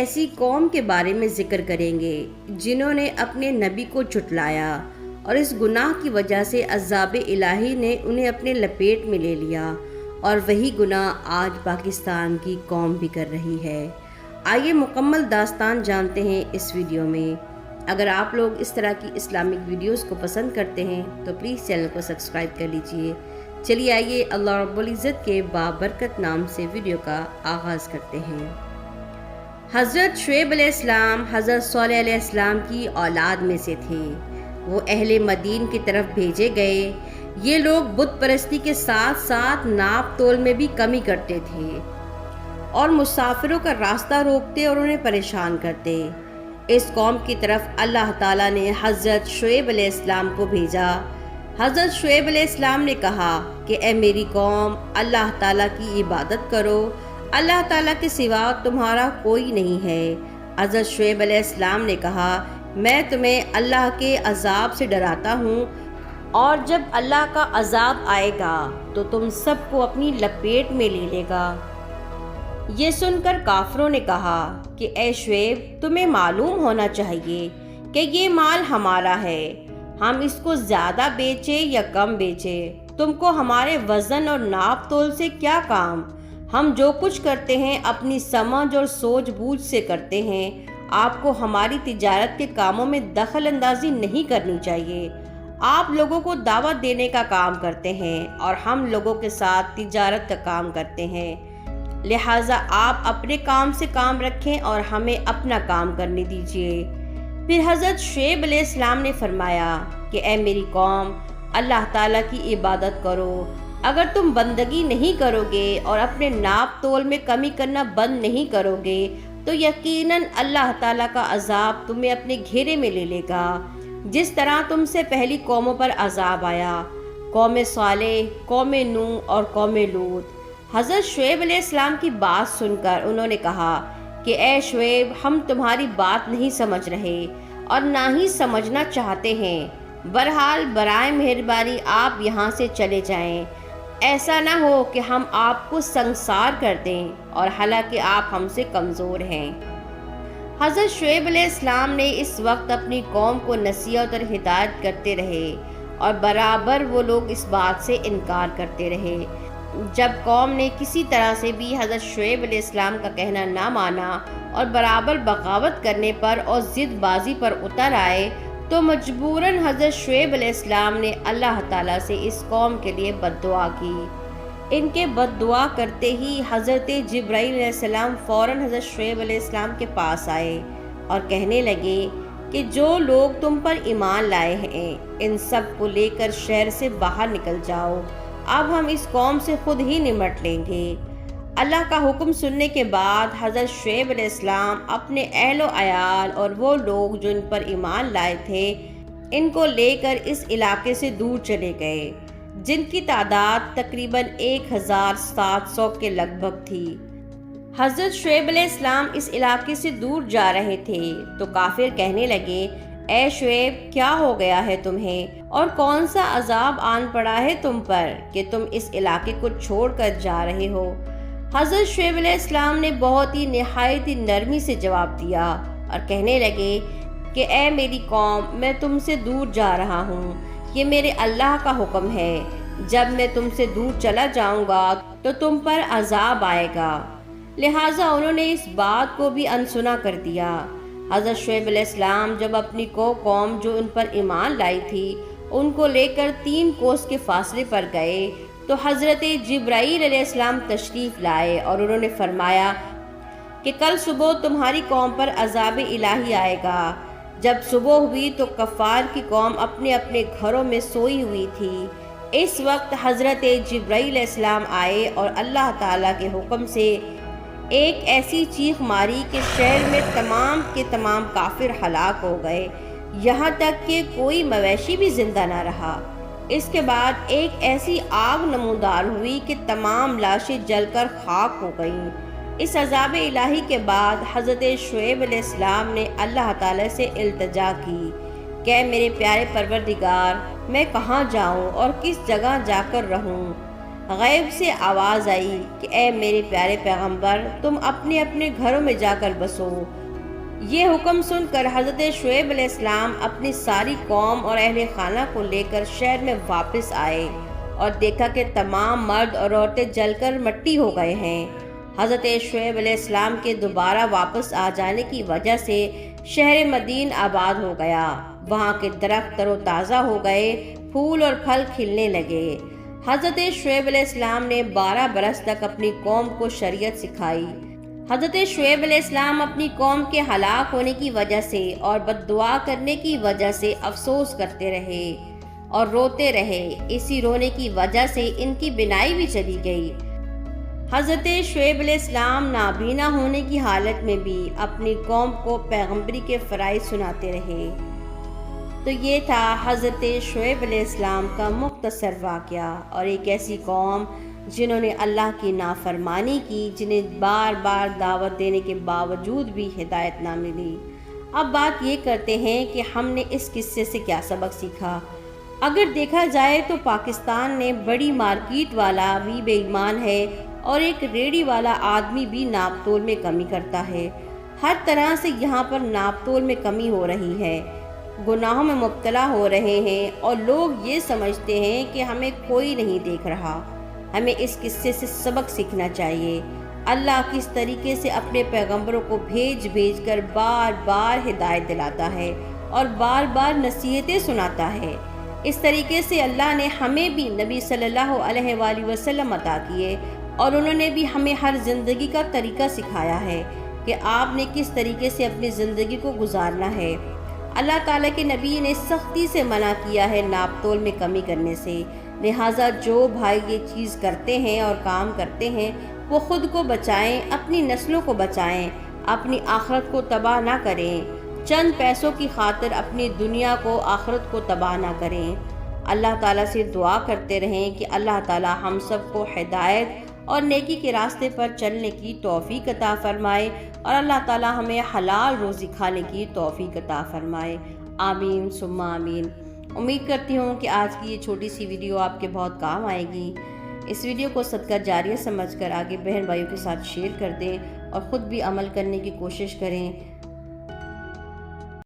ایسی قوم کے بارے میں ذکر کریں گے جنہوں نے اپنے نبی کو جھٹلایا اور اس گناہ کی وجہ سے عذاب الہی نے انہیں اپنے لپیٹ میں لے لیا، اور وہی گناہ آج پاکستان کی قوم بھی کر رہی ہے۔ آئیے مکمل داستان جانتے ہیں اس ویڈیو میں۔ اگر آپ لوگ اس طرح کی اسلامک ویڈیوز کو پسند کرتے ہیں تو پلیز چینل کو سبسکرائب کر لیجئے۔ چلیے آئیے اللہ رب العزت کے بابرکت نام سے ویڈیو کا آغاز کرتے ہیں۔ حضرت شعیب علیہ السلام حضرت صالح علیہ السلام کی اولاد میں سے تھے۔ وہ اہل مدین کی طرف بھیجے گئے۔ یہ لوگ بت پرستی کے ساتھ ساتھ ناپ تول میں بھی کمی کرتے تھے اور مسافروں کا راستہ روکتے اور انہیں پریشان کرتے۔ اس قوم کی طرف اللہ تعالیٰ نے حضرت شعیب علیہ السلام کو بھیجا۔ حضرت شعیب علیہ السلام نے کہا کہ اے میری قوم، اللہ تعالیٰ کی عبادت کرو، اللہ تعالیٰ کے سوا تمہارا کوئی نہیں ہے۔ حضرت شعیب علیہ السلام نے کہا، میں تمہیں اللہ کے عذاب سے ڈراتا ہوں، اور جب اللہ کا عذاب آئے گا تو تم سب کو اپنی لپیٹ میں لے لے گا۔ یہ سن کر کافروں نے کہا کہ اے شعیب، تمہیں معلوم ہونا چاہیے کہ یہ مال ہمارا ہے، ہم اس کو زیادہ بیچے یا کم بیچے، تم کو ہمارے وزن اور ناپ تول سے کیا کام؟ ہم جو کچھ کرتے ہیں اپنی سمجھ اور سوچ بوجھ سے کرتے ہیں، آپ کو ہماری تجارت کے کاموں میں دخل اندازی نہیں کرنی چاہیے۔ آپ لوگوں کو دعوت دینے کا کام کرتے ہیں اور ہم لوگوں کے ساتھ تجارت کا کام کرتے ہیں، لہٰذا آپ اپنے کام سے کام رکھیں اور ہمیں اپنا کام کرنے دیجیے۔ پھر حضرت شعیب علیہ السلام نے فرمایا کہ اے میری قوم، اللہ تعالیٰ کی عبادت کرو۔ اگر تم بندگی نہیں کرو گے اور اپنے ناپ تول میں کمی کرنا بند نہیں کرو گے تو یقیناً اللہ تعالیٰ کا عذاب تمہیں اپنے گھیرے میں لے لے گا، جس طرح تم سے پہلی قوموں پر عذاب آیا، قوم صالح، قوم نوح اور قوم لوط۔ حضرت شعیب علیہ السلام کی بات سن کر انہوں نے کہا کہ اے شعیب، ہم تمہاری بات نہیں سمجھ رہے اور نہ ہی سمجھنا چاہتے ہیں، بہرحال برائے مہربانی آپ یہاں سے چلے جائیں، ایسا نہ ہو کہ ہم آپ کو سنگسار کر دیں، اور حالانکہ آپ ہم سے کمزور ہیں۔ حضرت شعیب علیہ السلام نے اس وقت اپنی قوم کو نصیحت اور ہدایت کرتے رہے، اور برابر وہ لوگ اس بات سے انکار کرتے رہے۔ جب قوم نے کسی طرح سے بھی حضرت شعیب علیہ السلام کا کہنا نہ مانا اور برابر بغاوت کرنے پر اور ضد بازی پر اتر آئے تو مجبوراً حضرت شعیب علیہ السلام نے اللہ تعالیٰ سے اس قوم کے لیے بد دعا کی۔ ان کے بد دعا کرتے ہی حضرت جبرائیل علیہ السلام فوراً حضرت شعیب علیہ السلام کے پاس آئے اور کہنے لگے کہ جو لوگ تم پر ایمان لائے ہیں ان سب کو لے کر شہر سے باہر نکل جاؤ، اب ہم اس قوم سے خود ہی نمٹ لیں گے۔ اللہ کا حکم سننے کے بعد حضرت شعیب علیہ السلام اپنے اہل و عیال اور وہ لوگ جو ان پر ایمان لائے تھے ان کو لے کر اس علاقے سے دور چلے گئے، جن کی تعداد تقریباً 1700 کے لگ بھگ تھی۔ حضرت شعیب علیہ السلام اس علاقے سے دور جا رہے تھے تو کافر کہنے لگے، اے شعیب، کیا ہو گیا ہے تمہیں، اور کون سا عذاب آن پڑا ہے تم پر کہ تم اس علاقے کو چھوڑ کر جا رہے ہو؟ حضرت شعیب علیہ السلام نے بہت ہی نہایت نرمی سے جواب دیا اور کہنے لگے کہ اے میری قوم، میں تم سے دور جا رہا ہوں، یہ میرے اللہ کا حکم ہے، جب میں تم سے دور چلا جاؤں گا تو تم پر عذاب آئے گا، لہٰذا انہوں نے اس بات کو بھی انسنا کر دیا۔ حضرت شعیب علیہ السلام جب اپنی قوم جو ان پر ایمان لائی تھی ان کو لے کر 3 کوس کے فاصلے پر گئے تو حضرت جبرائیل علیہ السلام تشریف لائے اور انہوں نے فرمایا کہ کل صبح تمہاری قوم پر عذاب الہی آئے گا۔ جب صبح ہوئی تو کفار کی قوم اپنے اپنے گھروں میں سوئی ہوئی تھی۔ اس وقت حضرت جبرائیل علیہ السلام آئے اور اللہ تعالیٰ کے حکم سے ایک ایسی چیخ ماری کہ شہر میں تمام کے تمام کافر ہلاک ہو گئے، یہاں تک کہ کوئی مویشی بھی زندہ نہ رہا۔ اس کے بعد ایک ایسی آگ نمودار ہوئی کہ تمام لاشیں جل کر خاک ہو گئیں۔ اس عذاب الہی کے بعد حضرت شعیب علیہ السلام نے اللہ تعالیٰ سے التجا کی کہ میرے پیارے پروردگار، میں کہاں جاؤں اور کس جگہ جا کر رہوں؟ غیب سے آواز آئی کہ اے میرے پیارے پیغمبر، تم اپنے اپنے گھروں میں جا کر بسو۔ یہ حکم سن کر حضرت شعیب علیہ السلام اپنی ساری قوم اور اہل خانہ کو لے کر شہر میں واپس آئے اور دیکھا کہ تمام مرد اور عورتیں جل کر مٹی ہو گئے ہیں۔ حضرت شعیب علیہ السلام کے دوبارہ واپس آ جانے کی وجہ سے شہر مدین آباد ہو گیا۔ وہاں کے درخت تر و تازہ ہو گئے، پھول اور پھل کھلنے لگے۔ حضرت شعیب علیہ السلام نے 12 برس تک اپنی قوم کو شریعت سکھائی۔ حضرت شعیب علیہ السلام اپنی قوم کے ہلاک ہونے کی وجہ سے اور بد دعا کرنے کی وجہ سے افسوس کرتے رہے اور روتے رہے۔ اسی رونے کی وجہ سے ان کی بینائی بھی چلی گئی۔ حضرت شعیب علیہ السلام نابینا ہونے کی حالت میں بھی اپنی قوم کو پیغمبری کے فرائض سناتے رہے۔ تو یہ تھا حضرت شعیب علیہ السلام کا مختصر واقعہ، اور ایک ایسی قوم جنہوں نے اللہ کی نافرمانی کی، جنہیں بار بار دعوت دینے کے باوجود بھی ہدایت نہ ملی۔ اب بات یہ کرتے ہیں کہ ہم نے اس قصے سے کیا سبق سیکھا۔ اگر دیکھا جائے تو پاکستان نے بڑی مارکیٹ والا بھی بے ایمان ہے اور ایک ریڑھی والا آدمی بھی ناپ تول میں کمی کرتا ہے۔ ہر طرح سے یہاں پر ناپ تول میں کمی ہو رہی ہے، گناہوں میں مبتلا ہو رہے ہیں، اور لوگ یہ سمجھتے ہیں کہ ہمیں کوئی نہیں دیکھ رہا۔ ہمیں اس قصے سے سبق سیکھنا چاہیے۔ اللہ کس طریقے سے اپنے پیغمبروں کو بھیج بھیج کر بار بار ہدایت دلاتا ہے اور بار بار نصیحتیں سناتا ہے۔ اس طریقے سے اللہ نے ہمیں بھی نبی صلی اللہ علیہ وآلہ وسلم عطا کیے، اور انہوں نے بھی ہمیں ہر زندگی کا طریقہ سکھایا ہے کہ آپ نے کس طریقے سے اپنی زندگی کو گزارنا ہے۔ اللہ تعالیٰ کے نبی نے سختی سے منع کیا ہے ناپ تول میں کمی کرنے سے، لہٰذا جو بھائی یہ چیز کرتے ہیں اور کام کرتے ہیں وہ خود کو بچائیں، اپنی نسلوں کو بچائیں، اپنی آخرت کو تباہ نہ کریں۔ چند پیسوں کی خاطر اپنی دنیا کو، آخرت کو تباہ نہ کریں۔ اللہ تعالیٰ سے دعا کرتے رہیں کہ اللہ تعالیٰ ہم سب کو ہدایت اور نیکی کے راستے پر چلنے کی توفیق عطا فرمائے، اور اللہ تعالیٰ ہمیں حلال روزی کھانے کی توفیق عطا فرمائے۔ آمین ثم آمین۔ امید کرتی ہوں کہ آج کی یہ چھوٹی سی ویڈیو آپ کے بہت کام آئے گی۔ اس ویڈیو کو صدقہ جاریہ سمجھ کر آگے بہن بھائیوں کے ساتھ شیئر کر دیں اور خود بھی عمل کرنے کی کوشش کریں۔